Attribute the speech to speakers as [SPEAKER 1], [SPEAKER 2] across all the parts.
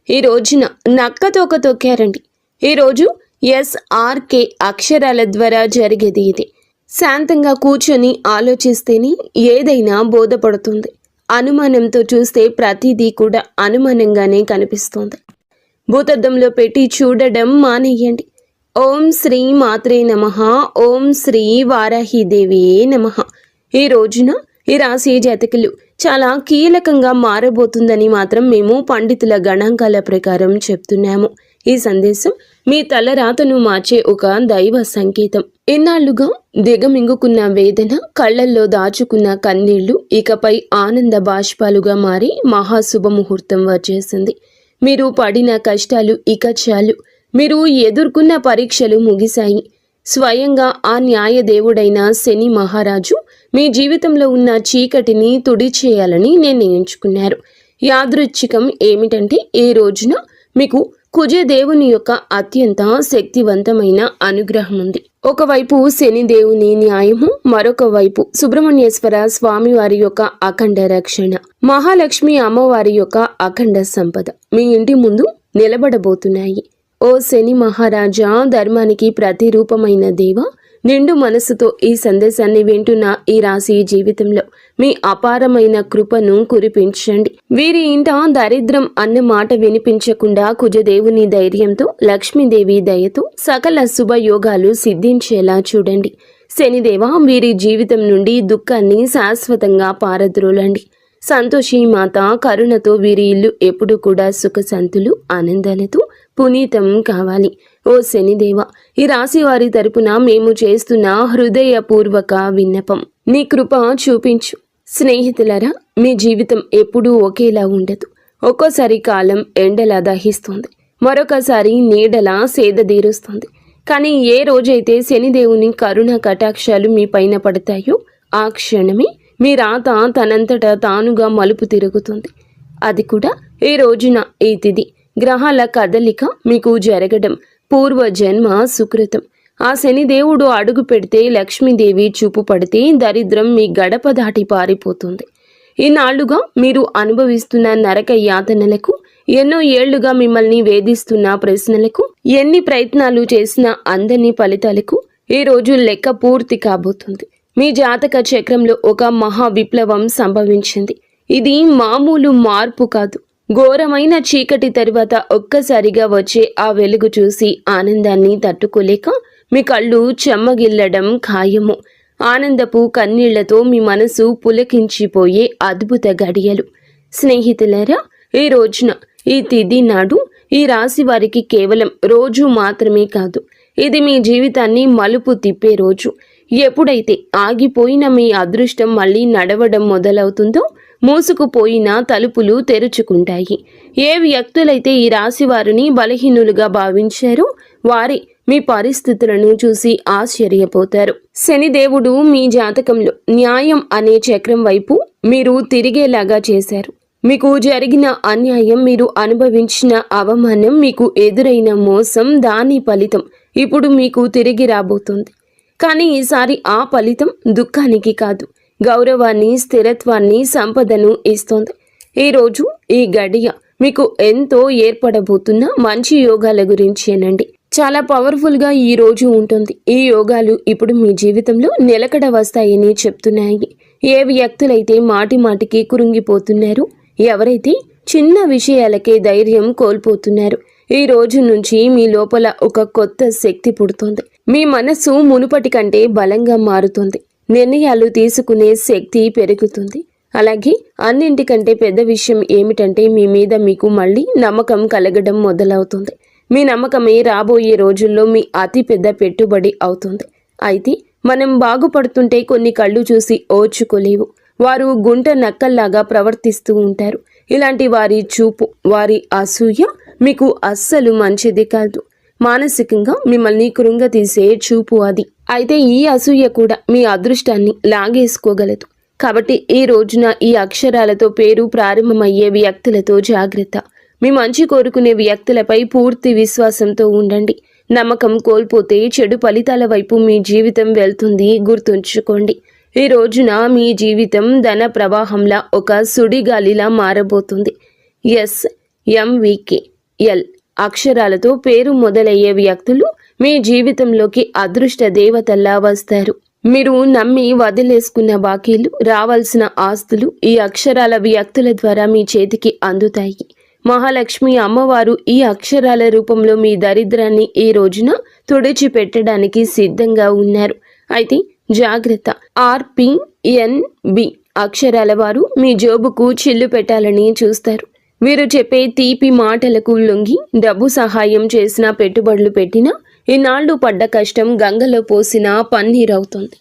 [SPEAKER 1] ఈ రోజున నక్కతోక తొక్కారండి. ఈరోజు SRK అక్షరాల ద్వారా జరిగేది ఇది. శాంతంగా కూర్చొని ఆలోచిస్తేనే ఏదైనా బోధపడుతుంది. అనుమానంతో చూస్తే ప్రతిదీ కూడా అనుమానంగానే కనిపిస్తుంది. భూతద్దంలో పెట్టి చూడడం మానేయండి. ఓం శ్రీ మాత్రే నమః. ఓం శ్రీ వారాహిదేవి నమః. ఈ రోజున ఈ రాశి జాతకులు చాలా కీలకంగా మారబోతుందని మాత్రం మేము పండితుల గణాంకాల ప్రకారం చెప్తున్నాము. ఈ సందేశం మీ తలరాతను మార్చే ఒక దైవ సంకేతం. ఇన్నాళ్లుగా దిగమింగుకున్న వేదన, కళ్లల్లో దాచుకున్న కన్నీళ్లు ఇకపై ఆనంద బాష్పాలుగా మారి మహాశుభముహూర్తం వచ్చేసింది. మీరు పడిన కష్టాలు ఇక చాలు. మీరు ఎదుర్కొన్న పరీక్షలు ముగిశాయి. స్వయంగా ఆ న్యాయదేవుడైన శని మహారాజు మీ జీవితంలో ఉన్న చీకటిని తుడిచేయాలని నిర్ణయించుకున్నారు. యాదృచ్ఛికం ఏమిటంటే ఈ రోజున మీకు కుజదేవుని యొక్క అత్యంత శక్తివంతమైన అనుగ్రహం ఉంది. ఒకవైపు శనిదేవుని న్యాయము, మరొక వైపు సుబ్రహ్మణ్యేశ్వర స్వామి వారి యొక్క అఖండ రక్షణ, మహాలక్ష్మి అమ్మవారి యొక్క అఖండ సంపద మీ ఇంటి ముందు నిలబడబోతున్నాయి. ఓ శని మహారాజా, ధర్మానికి ప్రతిరూపమైన దేవ, నిండు మనసుతో ఈ సందేశాన్ని వింటున్న ఈ రాశి జీవితంలో మీ అపారమైన కృపను కురిపించండి. వీరి ఇంట దరిద్రం అన్న మాట వినిపించకుండా కుజదేవుని ధైర్యంతో, లక్ష్మీదేవి దయతో సకల శుభయోగాలు సిద్ధించేలా చూడండి. శనిదేవ, వీరి జీవితం నుండి దుఃఖాన్ని శాశ్వతంగా పారద్రోలండి. సంతోషి మాత కరుణతో వీరి ఇల్లు ఎప్పుడు కూడా సుఖశాంతులు, ఆనందాలతో పునీతం కావాలి. ఓ శనిదేవ, ఈ రాశి వారి తరపున మేము చేస్తున్న హృదయపూర్వక విన్నపం, నీ కృప చూపించు. స్నేహితులరా, మీ జీవితం ఎప్పుడూ ఒకేలా ఉండదు. ఒక్కోసారి కాలం ఎండలా దహిస్తుంది, మరొకసారి నీడలా సేదదీరుస్తుంది. కానీ ఏ రోజైతే శనిదేవుని కరుణ కటాక్షాలు మీ పైన పడతాయో ఆ క్షణమే మీ రాత తనంతటా తానుగా మలుపు తిరుగుతుంది. అది కూడా ఈ రోజున, ఈ తిథి, గ్రహాల కదలిక మీకు జరగడం పూర్వజన్మ సుకృతం. ఆ శనిదేవుడు అడుగు పెడితే, లక్ష్మీదేవి చూపు పడితే దరిద్రం మీ గడప దాటి పారిపోతుంది. ఈనాళ్లుగా మీరు అనుభవిస్తున్న నరక యాతనలకు, ఎన్నో ఏళ్లుగా మిమ్మల్ని వేధిస్తున్న ప్రశ్నలకు, ఎన్ని ప్రయత్నాలు చేసినా అందని ఫలితాలకు ఈ రోజు లెక్క పూర్తి కాబోతుంది. మీ జాతక చక్రంలో ఒక మహా విప్లవం సంభవించింది. ఇది మామూలు మార్పు కాదు. ఘోరమైన చీకటి తరువాత ఒక్కసారిగా వచ్చే ఆ వెలుగు చూసి ఆనందాన్ని తట్టుకోలేక మీ కళ్ళు చెమ్మగిల్లడం ఖాయము. ఆనందపు కన్నీళ్లతో మీ మనసు పులకించిపోయే అద్భుత గడియలు. స్నేహితులారా, ఈ రోజున, ఈ తిథి నాడు ఈ రాశి వారికి కేవలం రోజు మాత్రమే కాదు, ఇది మీ జీవితాన్ని మలుపు తిప్పే రోజు. ఎప్పుడైతే ఆగిపోయిన మీ అదృష్టం మళ్ళీ నడవడం మొదలవుతుందో, మూసుకుపోయిన తలుపులు తెరుచుకుంటాయి. ఏ వ్యక్తులైతే ఈ రాశి వారిని బలహీనులుగా భావించారో వారి మీ పరిస్థితులను చూసి ఆశ్చర్యపోతారు. శనిదేవుడు మీ జాతకంలో న్యాయం అనే చక్రం వైపు మీరు తిరిగేలాగా చేశారు. మీకు జరిగిన అన్యాయం, మీరు అనుభవించిన అవమానం, మీకు ఎదురైన మోసం, దాని ఫలితం ఇప్పుడు మీకు తిరిగి రాబోతుంది. కానీ ఈసారి ఆ ఫలితం దుఃఖానికి కాదు, గౌరవాన్ని, స్థిరత్వాన్ని, సంపదను ఇస్తోంది. ఈరోజు, ఈ గడియ మీకు ఎంతో ఏర్పడబోతున్న మంచి యోగాల గురించేనండి. చాలా పవర్ఫుల్గా ఈ రోజు ఉంటుంది. ఈ యోగాలు ఇప్పుడు మీ జీవితంలో నిలకడ వస్తాయని చెప్తున్నాయి. ఏ వ్యక్తులైతే మాటి మాటికి కురుంగిపోతున్నారు, ఎవరైతే చిన్న విషయాలకే ధైర్యం కోల్పోతున్నారు, ఈ రోజు నుంచి మీ లోపల ఒక కొత్త శక్తి పుడుతోంది. మీ మనస్సు మునుపటి కంటే బలంగా మారుతుంది. నిర్ణయాలు తీసుకునే శక్తి పెరుగుతుంది. అలాగే అన్నింటికంటే పెద్ద విషయం ఏమిటంటే మీ మీద మీకు మళ్ళీ నమ్మకం కలగడం మొదలవుతుంది. మీ నమ్మకమే రాబోయే రోజుల్లో మీ అతి పెద్ద పెట్టుబడి అవుతుంది. అయితే మనం బాగుపడుతుంటే కొన్ని కళ్ళు చూసి ఓర్చుకోలేవు. వారు గుంట నక్కల్లాగా ప్రవర్తిస్తూ ఉంటారు. ఇలాంటి వారి చూపు, వారి అసూయ మీకు అస్సలు మంచిది కాదు. మానసికంగా మిమ్మల్ని కృంగతీసే చూపు అది. అయితే ఈ అసూయ కూడా మీ అదృష్టాన్ని లాగేసుకోగలదు. కాబట్టి ఈ రోజున ఈ అక్షరాలతో పేరు ప్రారంభమయ్యే వ్యక్తులతో జాగ్రత్త. మీ మంచి కోరుకునే వ్యక్తులపై పూర్తి విశ్వాసంతో ఉండండి. నమ్మకం కోల్పోతే చెడు ఫలితాల వైపు మీ జీవితం వెళ్తుంది, గుర్తుంచుకోండి. ఈ రోజున మీ జీవితం ధన ప్రవాహంలా ఒక సుడిగాలిలా మారబోతుంది. MVK ఎల్ అక్షరాలతో పేరు మొదలయ్యే వ్యక్తులు మీ జీవితంలోకి అదృష్ట దేవతల్లా వస్తారు. మీరు నమ్మి వదిలేసుకున్న బాకీలు, రావాల్సిన ఆస్తులు ఈ అక్షరాల వ్యక్తుల ద్వారా మీ చేతికి అందుతాయి. మహాలక్ష్మి అమ్మవారు ఈ అక్షరాల రూపంలో మీ దరిద్రాన్ని ఈ రోజున తుడిచిపెట్టడానికి సిద్ధంగా ఉన్నారు. అయితే జాగ్రత్త, RPNB అక్షరాల వారు మీ జోబుకు చిల్లు పెట్టాలని చూస్తారు. వీరు చెప్పే తీపి మాటలకు లొంగి డబ్బు సహాయం చేసిన, పెట్టుబడులు పెట్టినా ఇన్నాళ్లు పడ్డ కష్టం గంగలో పోసిన పన్నీరవుతుంది.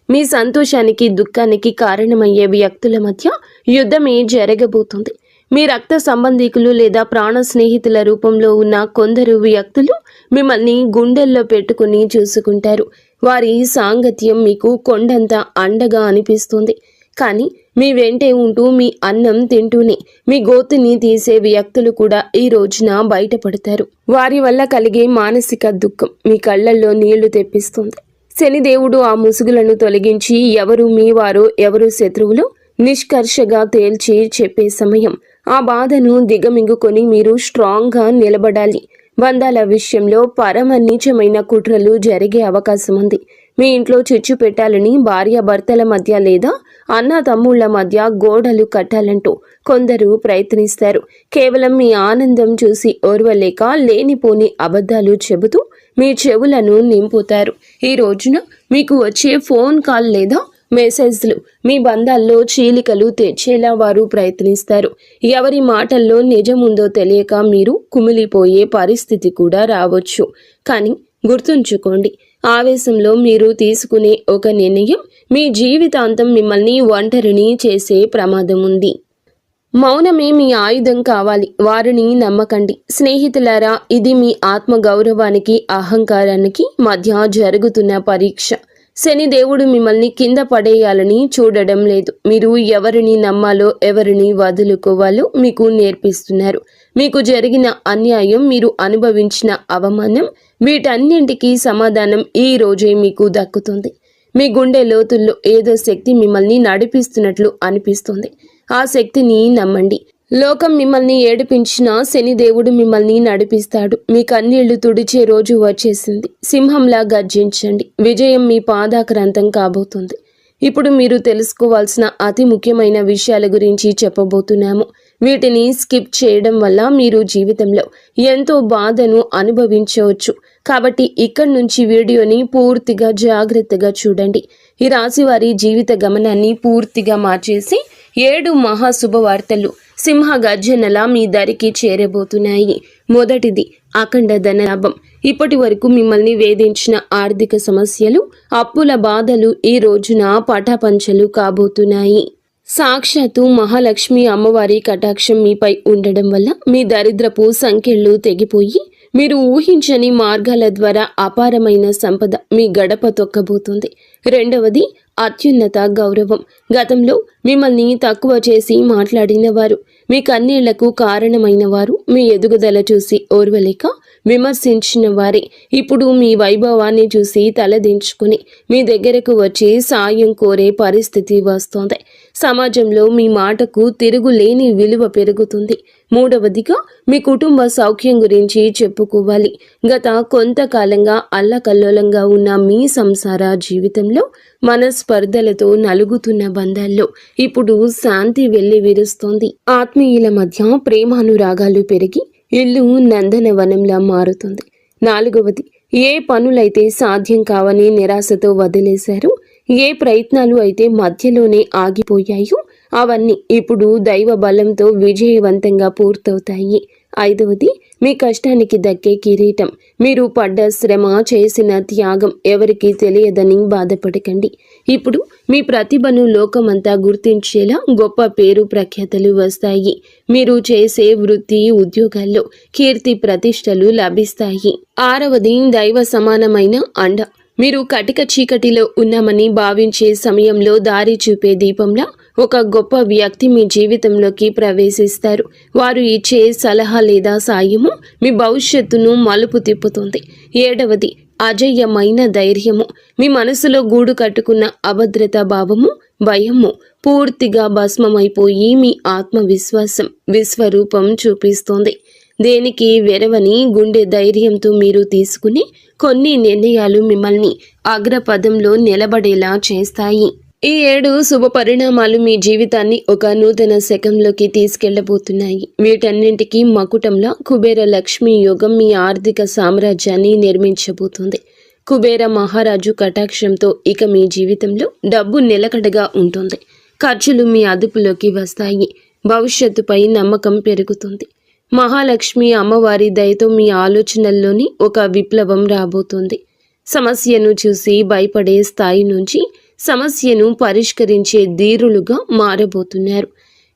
[SPEAKER 1] మీ సంతోషానికి దుఃఖానికి కారణమయ్యే వ్యక్తుల మధ్య యుద్ధమే జరగబోతుంది. మీ రక్త సంబంధికులు లేదా ప్రాణ స్నేహితుల రూపంలో ఉన్న కొందరు వ్యక్తులు మిమ్మల్ని గుండెల్లో పెట్టుకుని చూసుకుంటారు. వారి సాంగత్యం మీకు కొండంత అండగా అనిపిస్తుంది. కానీ మీ వెంటే ఉంటూ మీ అన్నం తింటూనే మీ గోతిని తీసే వ్యక్తులు కూడా ఈ రోజున బయటపడతారు. వారి వల్ల కలిగే మానసిక దుఃఖం మీ కళ్ళల్లో నీళ్లు తెప్పిస్తుంది. శనిదేవుడు ఆ ముసుగులను తొలగించి ఎవరు మీ వారో ఎవరు శత్రువులో నిష్కర్షగా తేల్చి చెప్పే సమయం. ఆ బాధను దిగమింగుకొని మీరు స్ట్రాంగ్గా నిలబడాలి. బంధాల విషయంలో పరమ నీచమైన కుట్రలు జరిగే అవకాశం ఉంది. మీ ఇంట్లో చిచ్చు పెట్టాలని భార్యాభర్తల మధ్య లేదా అన్న తమ్ముళ్ల మధ్య గోడలు కట్టాలంటూ కొందరు ప్రయత్నిస్తారు. కేవలం మీ ఆనందం చూసి ఓర్వలేక లేనిపోని అబద్ధాలు చెబుతూ మీ చెవులను నింపుతారు. ఈ రోజున మీకు వచ్చే ఫోన్ కాల్ లేదా మెసేజ్లు మీ బంధాల్లో చీలికలు తెచ్చేలా వారు ప్రయత్నిస్తారు. ఎవరి మాటల్లో నిజముందో తెలియక మీరు కుమిలిపోయే పరిస్థితి కూడా రావచ్చు. కానీ గుర్తుంచుకోండి, ఆవేశంలో మీరు తీసుకునే ఒక నిర్ణయం మీ జీవితాంతం మిమ్మల్ని ఒంటరిని చేసే ప్రమాదం ఉంది. మౌనమే మీ ఆయుధం కావాలి. వారిని నమ్మకండి. స్నేహితులారా, ఇది మీ ఆత్మగౌరవానికి అహంకారానికి మధ్య జరుగుతున్న పరీక్ష. శనిదేవుడు మిమ్మల్ని కింద పడేయాలని చూడడం లేదు. మీరు ఎవరిని నమ్మాలో ఎవరిని వదులుకోవాలో మీకు నేర్పిస్తున్నారు. మీకు జరిగిన అన్యాయం, మీరు అనుభవించిన అవమానం, వీటన్నింటికీ సమాధానం ఈ రోజే మీకు దక్కుతుంది. మీ గుండె లోతుల్లో ఏదో శక్తి మిమ్మల్ని నడిపిస్తున్నట్లు అనిపిస్తుంది. ఆ శక్తిని నమ్మండి. లోకం మిమ్మల్ని ఏడిపించినా శనిదేవుడు మిమ్మల్ని నడిపిస్తాడు. మీ కన్నీళ్లు తుడిచే రోజు వచ్చేసింది. సింహంలా గర్జించండి. విజయం మీ పాదాక్రాంతం కాబోతుంది. ఇప్పుడు మీరు తెలుసుకోవాల్సిన అతి ముఖ్యమైన విషయాల గురించి చెప్పబోతున్నాము. వీటిని స్కిప్ చేయడం వల్ల మీరు జీవితంలో ఎంతో బాధను అనుభవించవచ్చు. కాబట్టి ఇక్కడి నుంచి వీడియోని పూర్తిగా జాగ్రత్తగా చూడండి. ఈ రాశి వారి జీవిత గమనాన్ని పూర్తిగా మార్చేసి 7 మహాశుభవార్తలు సింహ గర్జనలా మీ దరికి చేరబోతున్నాయి. మొదటిది, అఖండ ధనలాభం. ఇప్పటి వరకు మిమ్మల్ని వేధించిన ఆర్థిక సమస్యలు, అప్పుల బాధలు ఈ రోజున పటాపంచలు కాబోతున్నాయి. సాక్షాత్తు మహాలక్ష్మి అమ్మవారి కటాక్షం మీపై ఉండడం వల్ల మీ దరిద్రపు సంఖ్యలు తెగిపోయి మీరు ఊహించని మార్గాల ద్వారా అపారమైన సంపద మీ గడప తొక్కబోతుంది. రెండవది, అత్యున్నత గౌరవం. గతంలో మిమ్మల్ని తక్కువ చేసి మాట్లాడిన వారు, మీ కన్నీళ్లకు కారణమైన వారు, మీ ఎదుగుదల చూసి ఓర్వలేక విమర్శించిన వారే ఇప్పుడు మీ వైభవాన్ని చూసి తలదించుకుని మీ దగ్గరకు వచ్చి సాయం కోరే పరిస్థితి వస్తోంది. సమాజంలో మీ మాటకు తిరుగులేని విలువ పెరుగుతుంది. మూడవదిగా, మీ కుటుంబ సౌఖ్యం గురించి చెప్పుకోవాలి. గత కొంతకాలంగా అల్లకల్లోలంగా ఉన్న మీ సంసార జీవితంలో మనస్పర్ధలతో నలుగుతున్న బంధాల్లో ఇప్పుడు శాంతి వెళ్లి విరుస్తోంది. ఆత్మీయుల మధ్య ప్రేమానురాగాలు పెరిగి ఇల్లు నందనవనంలా మారుతుంది. నాలుగవది, ఏ పనులైతే సాధ్యం కావని నిరాశతో వదిలేశారో, ఏ ప్రయత్నాలు అయితే మధ్యలోనే ఆగిపోయాయో అవన్నీ ఇప్పుడు దైవ బలంతో విజయవంతంగా పూర్తవుతాయి. ఐదవది, మీ కష్టానికి దక్కే కిరీటం. మీరు పడ్డ శ్రమ, చేసిన త్యాగం ఎవరికీ తెలియదని బాధపడకండి. ఇప్పుడు మీ ప్రతిభను లోకమంతా గుర్తించేలా గొప్ప పేరు ప్రఖ్యాతలు వస్తాయి. మీరు చేసే వృత్తి, ఉద్యోగాల్లో కీర్తి ప్రతిష్టలు లభిస్తాయి. ఆరవది, దైవ సమానమైన అండ. మీరు కటిక చీకటిలో ఉన్నామని భావించే సమయంలో దారి చూపే దీపంలా ఒక గొప్ప వ్యక్తి మీ జీవితంలోకి ప్రవేశిస్తారు. వారు ఇచ్చే సలహా లేదా సాయము మీ భవిష్యత్తును మలుపు తిప్పుతుంది. ఏడవది, అజేయమైన ధైర్యము. మీ మనసులో గూడు కట్టుకున్న అభద్రతా భావము, భయము పూర్తిగా భస్మమైపోయి మీ ఆత్మవిశ్వాసం విశ్వరూపం చూపిస్తోంది. దేనికి వెరవని గుండె ధైర్యంతో మీరు తీసుకునే కొన్ని నిర్ణయాలు మిమ్మల్ని అగ్రపదంలో నిలబడేలా చేస్తాయి. ఈ 7 శుభ పరిణామాలు మీ జీవితాన్ని ఒక నూతన శకంలోకి తీసుకెళ్లబోతున్నాయి. వీటన్నింటికీ మకుటంలా కుబేర లక్ష్మీ యోగం మీ ఆర్థిక సామ్రాజ్యాన్ని నిర్మించబోతుంది. కుబేర మహారాజు కటాక్షంతో ఇక మీ జీవితంలో డబ్బు నిలకడగా ఉంటుంది. ఖర్చులు మీ అదుపులోకి వస్తాయి. భవిష్యత్తుపై నమ్మకం పెరుగుతుంది. మహాలక్ష్మి అమ్మవారి దయతో మీ ఆలోచనల్లోని ఒక విప్లవం రాబోతుంది. సమస్యను చూసి భయపడే స్థాయి నుంచి సమస్యను పరిష్కరించే ధీరులుగా మారబోతున్నారు.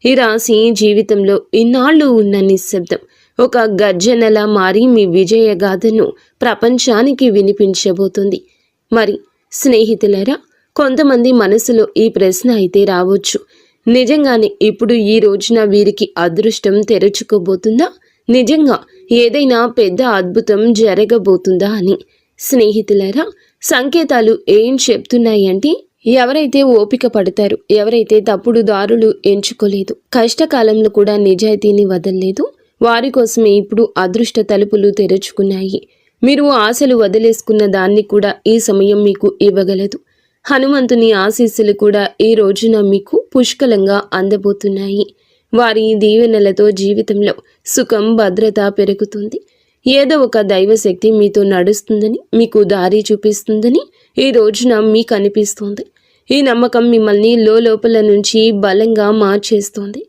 [SPEAKER 1] ఈ రాశి జీవితంలో ఇన్నాళ్ళు ఉన్న నిశ్శబ్దం ఒక గర్జనలా మారి మీ విజయగాథను ప్రపంచానికి వినిపించబోతుంది. మరి స్నేహితులారా, కొంతమంది మనసులో ఈ ప్రశ్న అయితే రావచ్చు, నిజంగానే ఇప్పుడు ఈ రోజున వీరికి అదృష్టం తెరుచుకోబోతుందా? నిజంగా ఏదైనా పెద్ద అద్భుతం జరగబోతుందా అని. స్నేహితులారా, సంకేతాలు ఏం చెప్తున్నాయంటే, ఎవరైతే ఓపిక పడతారు, ఎవరైతే తప్పుడు దారులు ఎంచుకోలేదు, కష్టకాలంలో కూడా నిజాయితీని వదలలేదు, వారి కోసమే ఇప్పుడు అదృష్ట తలుపులు తెరుచుకున్నాయి. మీరు ఆశలు వదిలేసుకున్న దాన్ని కూడా ఈ సమయం మీకు ఇవ్వగలదు. హనుమంతుని ఆశీస్సులు కూడా ఈ రోజున మీకు పుష్కలంగా అందబోతున్నాయి. వారి దీవెనలతో జీవితంలో సుఖం, భద్రత పెరుగుతుంది. ఏదో ఒక దైవశక్తి మీతో నడుస్తుందని, మీకు దారి చూపిస్తుందని ఈ రోజున మీకు అనిపిస్తుంది. ఈ నమ్మకం మిమ్మల్ని లోపల నుంచి బలంగా మార్చేస్తోంది.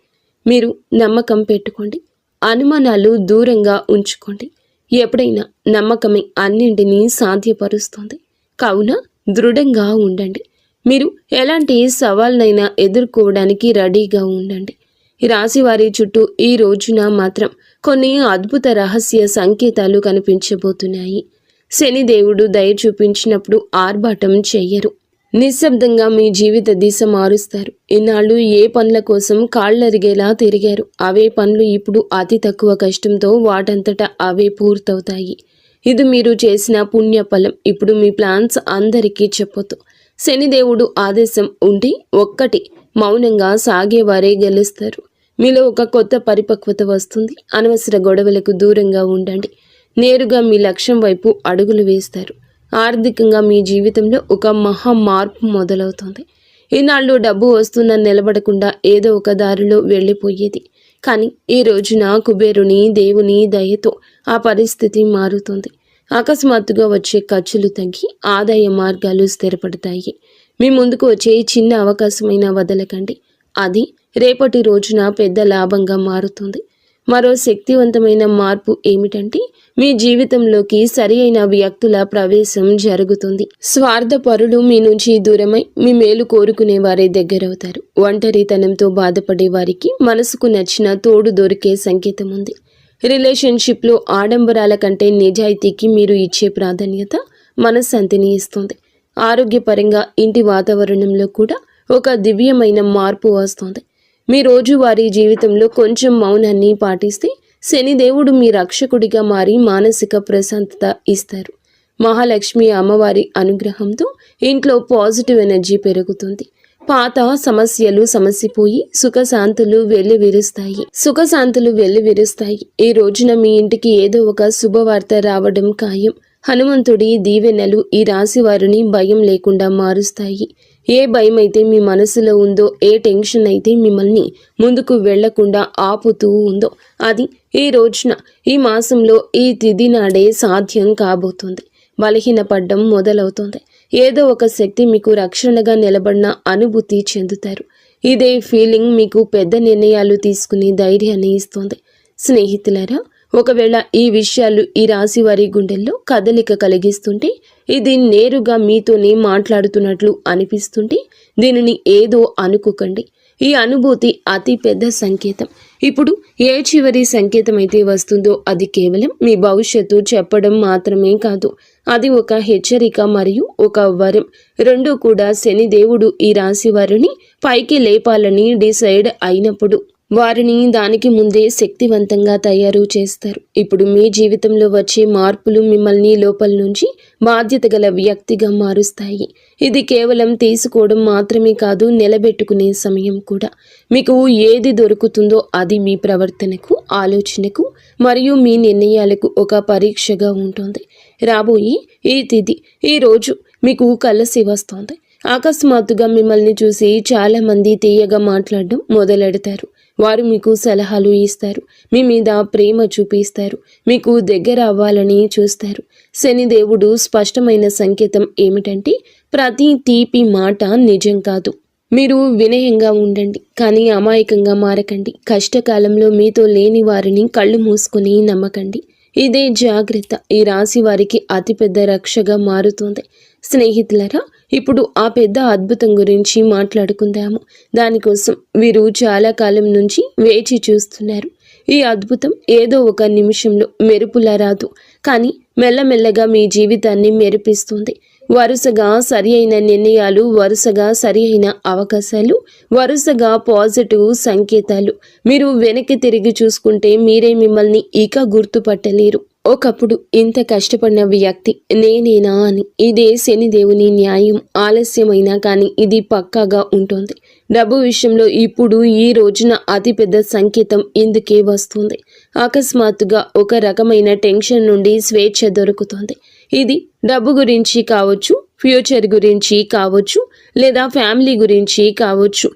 [SPEAKER 1] మీరు నమ్మకం పెట్టుకోండి. అనుమానాలు దూరంగా ఉంచుకోండి. ఎప్పుడైనా నమ్మకమే అన్నింటినీ సాధ్యపరుస్తుంది. కావున దృఢంగా ఉండండి. మీరు ఎలాంటి సవాల్నైనా ఎదుర్కోవడానికి రెడీగా ఉండండి. ఈ రాశి వారి చుట్టూ ఈ రోజున మాత్రం కొన్ని అద్భుత రహస్య సంకేతాలు కనిపించబోతున్నాయి. శనిదేవుడు దయ చూపించినప్పుడు ఆర్భాటం చెయ్యరు. నిశ్శబ్దంగా మీ జీవిత దిశ మారుస్తారు. ఇన్నాళ్ళు ఏ పనుల కోసం కాళ్ళరిగేలా తిరిగారు, అవే పనులు ఇప్పుడు అతి తక్కువ కష్టంతో వాటంతటా అవే పూర్తవుతాయి. ఇది మీరు చేసిన పుణ్యఫలం. ఇప్పుడు మీ ప్లాన్స్ అందరికీ చెప్పొద్దు. శనిదేవుడు ఆదేశం ఉండి ఒక్కటి మౌనంగా సాగేవారే గెలుస్తారు. మీలో ఒక కొత్త పరిపక్వత వస్తుంది. అనవసర గొడవలకు దూరంగా ఉండండి. నేరుగా మీ లక్ష్యం వైపు అడుగులు వేస్తారు. ఆర్థికంగా మీ జీవితంలో ఒక మహా మార్పు మొదలవుతుంది. ఈనాళ్ళు డబ్బు వస్తున్న నిలబడకుండా ఏదో ఒక దారిలో వెళ్ళిపోయేది. కానీ ఈ రోజున కుబేరుని దేవుని దయతో ఆ పరిస్థితి మారుతుంది. అకస్మాత్తుగా వచ్చే ఖర్చులు తగ్గి ఆదాయ మార్గాలు స్థిరపడతాయి. మీ ముందుకు వచ్చే చిన్న అవకాశమైనా వదలకండి. అది రేపటి రోజున పెద్ద లాభంగా మారుతుంది. మరో శక్తివంతమైన మార్పు ఏమిటంటే, మీ జీవితంలోకి సరి అయిన వ్యక్తుల ప్రవేశం జరుగుతుంది. స్వార్థపరులు మీ నుంచి దూరమై మీ మేలు కోరుకునే వారే దగ్గరవుతారు. ఒంటరితనంతో బాధపడే వారికి మనసుకు నచ్చిన తోడు దొరికే సంకేతం ఉంది. రిలేషన్షిప్లో ఆడంబరాల కంటే నిజాయితీకి మీరు ఇచ్చే ప్రాధాన్యత మనశ్శాంతిని ఇస్తుంది. ఆరోగ్యపరంగా ఇంటి వాతావరణంలో కూడా ఒక దివ్యమైన మార్పు వస్తుంది. మీ రోజువారీ జీవితంలో కొంచెం మౌనాన్ని పాటిస్తే శనిదేవుడు మీ రక్షకుడిగా మారి మానసిక ప్రశాంతత ఇస్తారు. మహాలక్ష్మి అమ్మవారి అనుగ్రహంతో ఇంట్లో పాజిటివ్ ఎనర్జీ పెరుగుతుంది. పాత సమస్యలు సమసిపోయి సుఖశాంతులు వెల్లివిరుస్తాయి. ఈ రోజున మీ ఇంటికి ఏదో ఒక శుభవార్త రావడం ఖాయం. హనుమంతుడి దీవెనలు ఈ రాశి వారిని భయం లేకుండా మారుస్తాయి. ఏ భయం అయితే మీ మనసులో ఉందో, ఏ టెన్షన్ అయితే మిమ్మల్ని ముందుకు వెళ్లకుండా ఆపుతూ ఉందో, అది ఈ రోజున, ఈ మాసంలో, ఈ తిథి నాడే సాధ్యం కాబోతుంది. బలహీనపడ్డం మొదలవుతుంది. ఏదో ఒక శక్తి మీకు రక్షణగా నిలబడిన అనుభూతి చెందుతారు. ఇదే ఫీలింగ్ మీకు పెద్ద నిర్ణయాలు తీసుకునే ధైర్యాన్ని ఇస్తుంది. స్నేహితులారా, ఒకవేళ ఈ విషయాలు ఈ రాశి వారి గుండెల్లో కదలిక కలిగిస్తుంటే, ఇది నేరుగా మీతోనే మాట్లాడుతున్నట్లు అనిపిస్తుంటే, దీనిని ఏదో అనుకోకండి. ఈ అనుభూతి అతి పెద్ద సంకేతం. ఇప్పుడు ఏ చివరి సంకేతం అయితే వస్తుందో అది కేవలం మీ భవిష్యత్తు చెప్పడం మాత్రమే కాదు. అది ఒక హెచ్చరిక మరియు ఒక వరం. రెండూ కూడా శనిదేవుడు ఈ రాశి వారిని పైకి లేపాలని డిసైడ్ అయినప్పుడు వారిని దానికి ముందే శక్తివంతంగా తయారు చేస్తారు. ఇప్పుడు మీ జీవితంలో వచ్చే మార్పులు మిమ్మల్ని లోపల నుంచి బాధ్యత గల వ్యక్తిగా మారుస్తాయి. ఇది కేవలం తీసుకోవడం మాత్రమే కాదు, నిలబెట్టుకునే సమయం కూడా. మీకు ఏది దొరుకుతుందో అది మీ ప్రవర్తనకు, ఆలోచనకు మరియు మీ నిర్ణయాలకు ఒక పరీక్షగా ఉంటుంది. రాబోయే ఈ తిథి, ఈ రోజు మీకు కలిసి వస్తుంది. అకస్మాత్తుగా మిమ్మల్ని చూసి చాలామంది తీయగా మాట్లాడడం మొదలెడతారు. వారు మీకు సలహాలు ఇస్తారు, మీ మీద ప్రేమ చూపిస్తారు, మీకు దగ్గర అవ్వాలని చూస్తారు. శనిదేవుడు స్పష్టమైన సంకేతం ఏమిటంటే, ప్రతి తీపి మాట నిజం కాదు. మీరు వినయంగా ఉండండి, కానీ అమాయకంగా మారకండి. కష్టకాలంలో మీతో లేని వారిని కళ్ళు మూసుకొని నమ్మకండి. ఇదే జాగ్రత్త ఈ రాశి వారికి అతిపెద్ద రక్షగా మారుతుంది. స్నేహితులరా, ఇప్పుడు ఆ పెద్ద అద్భుతం గురించి మాట్లాడుకుందాము. దానికోసం వీరు చాలా కాలం నుంచి వేచి చూస్తున్నారు. ఈ అద్భుతం ఏదో ఒక నిమిషంలో మెరుపులా రాదు, కానీ మెల్లమెల్లగా మీ జీవితాన్ని మెరిపిస్తుంది. వరుసగా సరి అయిన నిర్ణయాలు, వరుసగా సరి అయిన అవకాశాలు, వరుసగా పాజిటివ్ సంకేతాలు. మీరు వెనక్కి తిరిగి చూసుకుంటే మీరే మిమ్మల్ని ఇక గుర్తుపట్టలేరు. ఒకప్పుడు ఇంత కష్టపడిన వ్యక్తి నేనేనా అని. ఇదే శనిదేవుని న్యాయం. ఆలస్యమైనా కానీ ఇది పక్కాగా ఉంటుంది. డబ్బు విషయంలో ఇప్పుడు ఈ రోజున అతిపెద్ద సంకేతం ఇందుకే వస్తుంది. అకస్మాత్తుగా ఒక రకమైన టెన్షన్ నుండి స్వేచ్ఛ దొరుకుతుంది. ఇది డబ్బు గురించి కావచ్చు, ఫ్యూచర్ గురించి కావచ్చు, లేదా ఫ్యామిలీ గురించి కావచ్చు.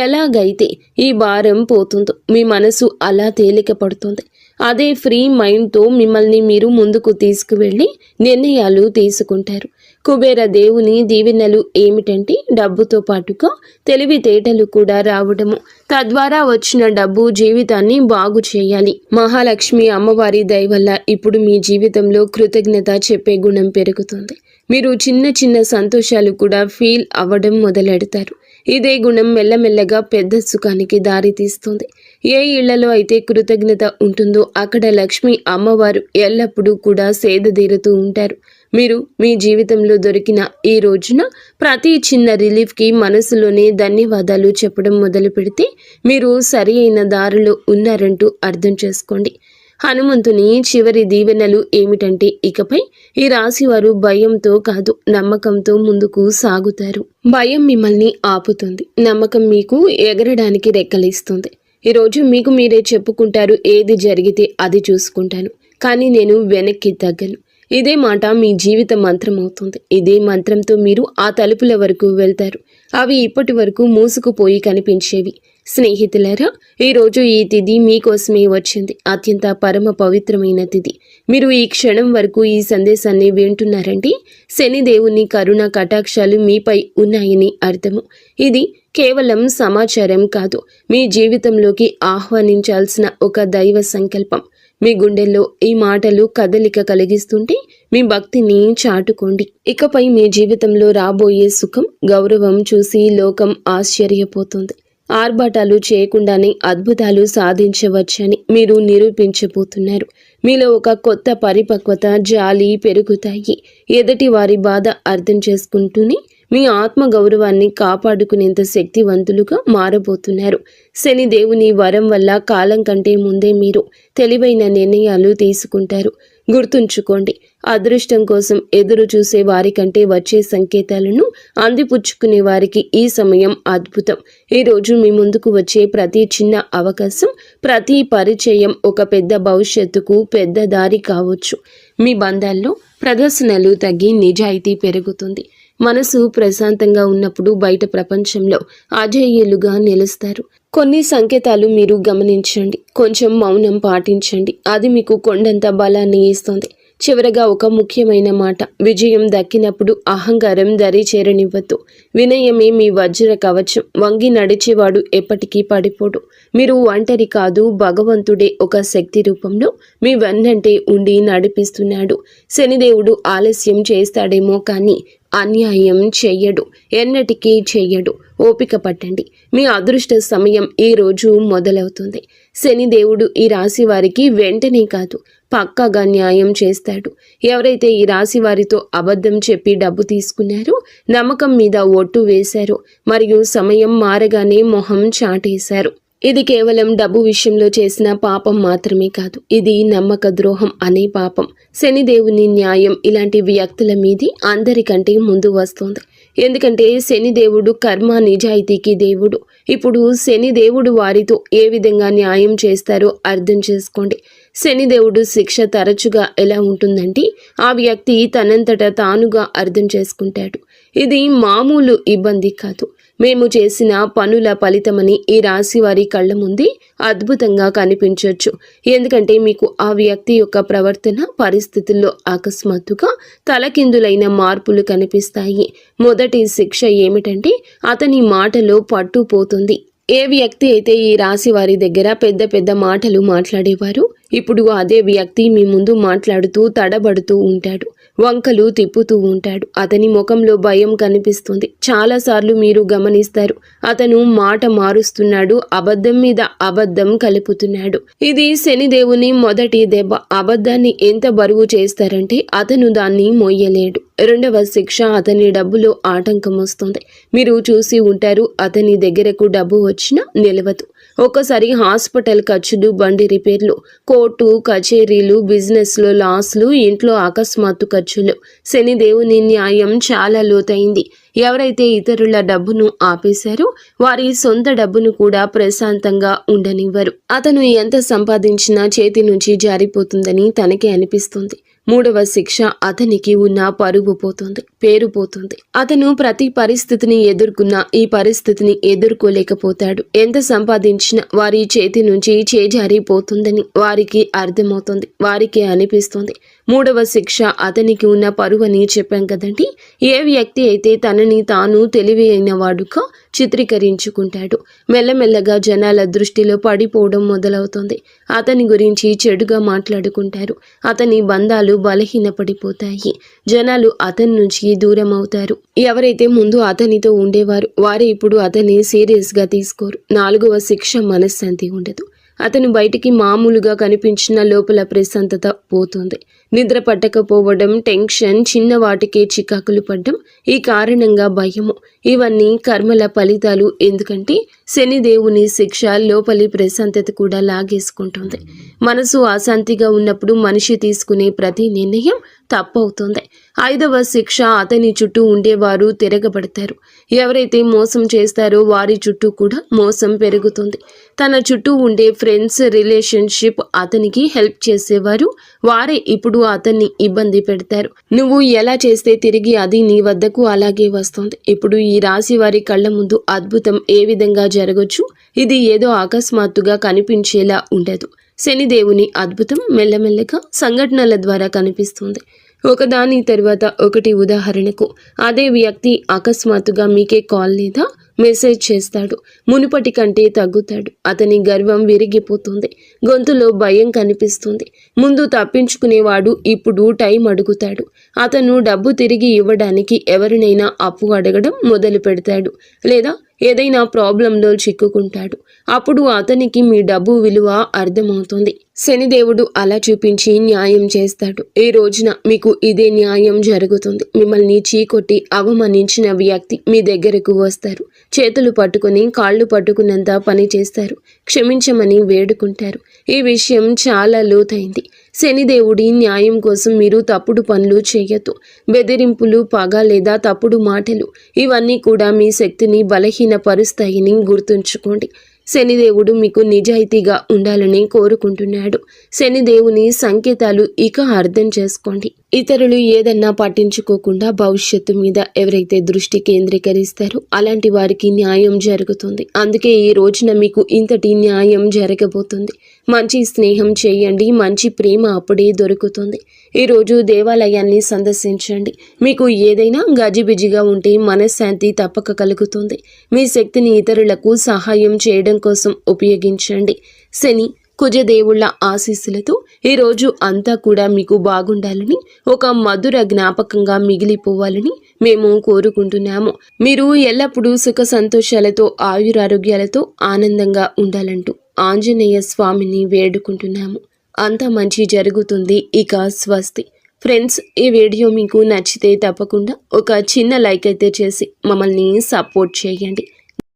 [SPEAKER 1] ఎలాగైతే ఈ భారం పోతుందో మీ మనసు అలా తేలిక పడుతుంది. అదే ఫ్రీ మైండ్తో మిమ్మల్ని మీరు ముందుకు తీసుకువెళ్ళి నిర్ణయాలు తీసుకుంటారు. కుబేర దేవుని దీవెనలు ఏమిటంటే, డబ్బుతో పాటుగా తెలివితేటలు కూడా రావడము. తద్వారా వచ్చిన డబ్బు జీవితాన్ని బాగు చేయాలి. మహాలక్ష్మి అమ్మవారి దయ వల్ల ఇప్పుడు మీ జీవితంలో కృతజ్ఞత చెప్పే గుణం పెరుగుతుంది. మీరు చిన్న చిన్న సంతోషాలు కూడా ఫీల్ అవ్వడం మొదలెడతారు. ఇదే గుణం మెల్లమెల్లగా పెద్ద సుఖానికి దారితీస్తుంది. ఏ ఇళ్లలో అయితే కృతజ్ఞత ఉంటుందో అక్కడ లక్ష్మి అమ్మవారు ఎల్లప్పుడూ కూడా సేదతీరుతూ ఉంటారు. మీరు మీ జీవితంలో దొరికిన ఈ రోజున ప్రతి చిన్న రిలీఫ్కి మనసులోనే ధన్యవాదాలు చెప్పడం మొదలు పెడితే మీరు సరి అయిన దారిలో ఉన్నారంటూ అర్థం చేసుకోండి. హనుమంతుని చివరి దీవెనలు ఏమిటంటే, ఇకపై ఈ రాశివారు భయంతో కాదు, నమ్మకంతో ముందుకు సాగుతారు. భయం మిమ్మల్ని ఆపుతుంది, నమ్మకం మీకు ఎగరడానికి రెక్కలిస్తుంది. ఈరోజు మీకు మీరే చెప్పుకుంటారు, ఏది జరిగితే అది చూసుకుంటాను, కానీ నేను వెనక్కి తగ్గను. ఇదే మాట మీ జీవిత మంత్రం అవుతుంది. ఇదే మంత్రంతో మీరు ఆ తలుపుల వరకు వెళ్తారు. అవి ఇప్పటి వరకు మూసుకుపోయి కనిపించేవి. స్నేహితులారా, ఈరోజు ఈ తిథి మీకోసమే వచ్చింది. అత్యంత పరమ పవిత్రమైన తిథి. మీరు ఈ క్షణం వరకు ఈ సందేశాన్ని వింటున్నారంటే శనిదేవుని కరుణ కటాక్షాలు మీపై ఉన్నాయని అర్థము. ఇది కేవలం సమాచారం కాదు, మీ జీవితంలోకి ఆహ్వానించాల్సిన ఒక దైవ సంకల్పం. మీ గుండెల్లో ఈ మాటలు కదలిక కలిగిస్తుంటే మీ భక్తిని చాటుకోండి. ఇకపై మీ జీవితంలో రాబోయే సుఖం, గౌరవం చూసి లోకం ఆశ్చర్యపోతుంది. ఆర్భాటాలు చేయకుండానే అద్భుతాలు సాధించవచ్చని మీరు నిరూపించబోతున్నారు. మీలో ఒక కొత్త పరిపక్వత, జాలి పెరుగుతాయి. ఎదుటి వారి బాధ అర్థం చేసుకుంటూనే మీ ఆత్మ గౌరవాన్ని కాపాడుకునేంత శక్తివంతులుగా మారబోతున్నారు. శనిదేవుని వరం వల్ల కాలం కంటే ముందే మీరు తెలివైన నిర్ణయాలు తీసుకుంటారు. గుర్తుంచుకోండి, అదృష్టం కోసం ఎదురు చూసే వారికంటే వచ్చే సంకేతాలను అందిపుచ్చుకునే వారికి ఈ సమయం అద్భుతం. ఈరోజు మీ ముందుకు వచ్చే ప్రతి చిన్న అవకాశం, ప్రతి పరిచయం ఒక పెద్ద భవిష్యత్తుకు పెద్ద దారి కావచ్చు. మీ బంధాల్లో ప్రదర్శనలు తగ్గి నిజాయితీ పెరుగుతుంది. మనసు ప్రశాంతంగా ఉన్నప్పుడు బయట ప్రపంచంలో అజేయులుగా నిలుస్తారు. కొన్ని సంకేతాలు మీరు గమనించండి, కొంచెం మౌనం పాటించండి. అది మీకు కొండంత బలాన్ని ఇస్తుంది. చివరగా ఒక ముఖ్యమైన మాట, విజయం దక్కినప్పుడు అహంకారం దరి చేరనివ్వద్దు. వినయమే మీ వజ్ర కవచం. వంగి నడిచేవాడు ఎప్పటికీ పడిపోడు. మీరు ఒంటరి కాదు, భగవంతుడే ఒక శక్తి రూపంలో మీ వెన్నంటే ఉండి నడిపిస్తున్నాడు. శనిదేవుడు ఆలస్యం చేస్తాడేమో కానీ అన్యాయం చెయ్యడు, ఎన్నటికీ చెయ్యడు. ఓపిక పట్టండి, మీ అదృష్ట సమయం ఈ రోజు మొదలవుతుంది. శనిదేవుడు ఈ రాశి వారికి వెంటనే కాదు, పక్కాగా న్యాయం చేస్తాడు. ఎవరైతే ఈ రాశి వారితో అబద్ధం చెప్పి డబ్బు తీసుకున్నారో, నమ్మకం మీద ఒట్టు వేశారో, మరియు సమయం మారగానే మొహం చాటేశారు, ఇది కేవలం డబ్బు విషయంలో చేసిన పాపం మాత్రమే కాదు, ఇది నమ్మక ద్రోహం అనే పాపం. శనిదేవుని న్యాయం ఇలాంటి వ్యక్తుల మీది అందరికంటే ముందు వస్తుంది. ఎందుకంటే శనిదేవుడు కర్మ నిజాయితీకి దేవుడు. ఇప్పుడు శనిదేవుడు వారితో ఏ విధంగా న్యాయం చేస్తారో అర్థం చేసుకోండి. శనిదేవుడు శిక్ష తరచుగా ఎలా ఉంటుందంటే ఆ వ్యక్తి తనంతట తానుగా అర్థం చేసుకుంటాడు. ఇది మామూలు ఇబ్బంది కాదు, మేము చేసిన పనుల ఫలితమని ఈ రాశి వారి కళ్ళ ముందే అద్భుతంగా కనిపించవచ్చు. ఎందుకంటే మీకు ఆ వ్యక్తి యొక్క ప్రవర్తన పరిస్థితుల్లో అకస్మాత్తుగా తలకిందులైన మార్పులు కనిపిస్తాయి. మొదటి శిక్ష ఏమిటంటే అతని మాటలో పట్టుపోతుంది. ఏ వ్యక్తి అయితే ఈ రాశి వారి దగ్గర పెద్ద పెద్ద మాటలు మాట్లాడేవారు, ఇప్పుడు అదే వ్యక్తి మీ ముందు మాట్లాడుతూ తడబడుతూ ఉంటాడు, వంకలు తిప్పుతూ ఉంటాడు. అతని ముఖంలో భయం కనిపిస్తుంది. చాలాసార్లు మీరు గమనిస్తారు, అతను మాట మారుస్తున్నాడు, అబద్ధం మీద అబద్ధం కలుపుతున్నాడు. ఇది శనిదేవుని మొదటి దెబ్బ. అబద్ధాన్ని ఎంత బరువు చేస్తారంటే అతను దాన్ని మొయ్యలేడు. రెండవ శిక్ష, అతని డబ్బులో ఆటంకం వస్తుంది. మీరు చూసి ఉంటారు, అతని దగ్గరకు డబ్బు వచ్చినా నిలవదు. ఒక్కసారి హాస్పిటల్ ఖర్చులు, బండి రిపేర్లు, కోర్టు కచేరీలు, బిజినెస్లో లాస్లు, ఇంట్లో అకస్మాత్తు ఖర్చులు. శనిదేవుని న్యాయం చాలా లోతైంది. ఎవరైతే ఇతరుల డబ్బును ఆపేశారో వారి సొంత డబ్బును కూడా ప్రశాంతంగా ఉండనివ్వరు. అతను ఎంత సంపాదించినా చేతి నుంచి జారిపోతుందని తనకే అనిపిస్తుంది. మూడవ శిక్ష, అతనికి ఉన్న పరువు పోతుంది, పేరు పోతుంది. అతను ప్రతి పరిస్థితిని ఎదుర్కొన్నా ఈ పరిస్థితిని ఎదుర్కోలేకపోతాడు. ఎంత సంపాదించినా వారి చేతి నుంచి చేజారిపోతుందని వారికి అర్థమవుతుంది, వారికి అనిపిస్తుంది. మూడవ శిక్ష, అతనికి ఉన్న పరువు అని చెప్పాం కదండి. ఏ వ్యక్తి అయితే తనని తాను తెలివి అయిన వాడుగా చిత్రీకరించుకుంటాడు, మెల్లమెల్లగా జనాల దృష్టిలో పడిపోవడం మొదలవుతుంది. అతని గురించి చెడుగా మాట్లాడుకుంటారు. అతని బంధాలు బలహీనపడిపోతాయి. జనాలు అతని నుంచి దూరం అవుతారు. ఎవరైతే ముందు అతనితో ఉండేవారు వారే ఇప్పుడు అతన్ని సీరియస్గా తీసుకోరు. నాలుగవ శిక్ష, మనశ్శాంతి ఉండదు. అతను బయటికి మామూలుగా కనిపించిన లోపల ప్రశాంతత పోతుంది. నిద్ర పట్టకపోవడం, టెన్షన్, చిన్న వాటికే చికాకులు పడ్డం, ఈ కారణంగా భయము, ఇవన్నీ కర్మల ఫలితాలు. ఎందుకంటే శనిదేవుని శిక్ష లోపలి ప్రశాంతత కూడా లాగేసుకుంటుంది. మనసు అశాంతిగా ఉన్నప్పుడు మనిషి తీసుకునే ప్రతి నిర్ణయం తప్పవుతుంది. ఐదవ శిక్ష, అతని చుట్టూ ఉండేవారు తిరగబడతారు. ఎవరైతే మోసం చేస్తారో వారి చుట్టూ కూడా మోసం పెరుగుతుంది. తన చుట్టూ ఉండే ఫ్రెండ్స్, రిలేషన్షిప్, అతనికి హెల్ప్ చేసేవారు వారే ఇప్పుడు అతన్ని ఇబ్బంది పెడతారు. నువ్వు ఎలా చేస్తే తిరిగి అది నీ వద్దకు అలాగే వస్తుంది. ఇప్పుడు ఈ రాశి వారి కళ్ళ ముందు అద్భుతం ఏ విధంగా జరగచ్చు, ఇది ఏదో అకస్మాత్తుగా కనిపించేలా ఉండదు. శనిదేవుని అద్భుతం మెల్లమెల్లగా సంఘటనల ద్వారా కనిపిస్తుంది, ఒకదాని తర్వాత ఒకటి. ఉదాహరణకు అదే వ్యక్తి అకస్మాత్తుగా మీకే కాల్ లేదా మెసేజ్ చేస్తాడు. మునుపటి కంటే తగ్గుతాడు. అతని గర్వం విరిగిపోతుంది. గొంతులో భయం కనిపిస్తుంది. ముందు తప్పించుకునేవాడు ఇప్పుడు టైం అడుగుతాడు. అతను డబ్బు తిరిగి ఇవ్వడానికి ఎవరినైనా అప్పు అడగడం మొదలు పెడతాడు, లేదా ఏదైనా ప్రాబ్లంలో చిక్కుకుంటాడు. అప్పుడు అతనికి మీ డబ్బు విలువ అర్థమవుతుంది. శనిదేవుడు అలా చూపించి న్యాయం చేస్తాడు. ఈ రోజున మీకు ఇదే న్యాయం జరుగుతుంది. మిమ్మల్ని చీకొట్టి అవమానించిన వ్యక్తి మీ దగ్గరకు వస్తారు. చేతులు పట్టుకుని కాళ్ళు పట్టుకున్నంత పని చేస్తారు. క్షమించమని వేడుకుంటారు. ఈ విషయం చాలా లోతైంది. శనిదేవుడి న్యాయం కోసం మీరు తప్పుడు పనులు చేయొద్దు. బెదిరింపులు, పగ లేదా తప్పుడు మాటలు, ఇవన్నీ కూడా మీ శక్తిని బలహీనపరుస్తాయని గుర్తుంచుకోండి. శనిదేవుడు మీకు నిజాయితీగా ఉండాలని కోరుకుంటున్నాడు. శనిదేవుని సంకేతాలు ఇక అర్థం చేసుకోండి. ఇతరులు ఏదన్నా పట్టించుకోకుండా భవిష్యత్తు మీద ఎవరైతే దృష్టి కేంద్రీకరిస్తారో అలాంటి వారికి న్యాయం జరుగుతుంది. అందుకే ఈ రోజున మీకు ఇంతటి న్యాయం జరగబోతుంది. మంచి స్నేహం చేయండి, మంచి ప్రేమ అప్పుడే దొరుకుతుంది. ఈరోజు దేవాలయాన్ని సందర్శించండి. మీకు ఏదైనా గజిబిజిగా ఉంటే మనశ్శాంతి తప్పక కలుగుతుంది. మీ శక్తిని ఇతరులకు సహాయం చేయడం కోసం ఉపయోగించండి. శని, కుజదేవుళ్ల ఆశీస్సులతో ఈరోజు అంతా కూడా మీకు బాగుండాలని, ఒక మధుర జ్ఞాపకంగా మిగిలిపోవాలని మేము కోరుకుంటున్నాము. మీరు ఎల్లప్పుడూ సుఖ సంతోషాలతో, ఆయురారోగ్యాలతో ఆనందంగా ఉండాలంటూ ఆంజనేయ స్వామిని వేడుకుంటున్నాము. అంతా మంచి జరుగుతుంది. ఇక స్వస్తి. ఫ్రెండ్స్, ఈ వీడియో మీకు నచ్చితే తప్పకుండా ఒక చిన్న లైక్ అయితే చేసి మమ్మల్ని సపోర్ట్ చేయండి.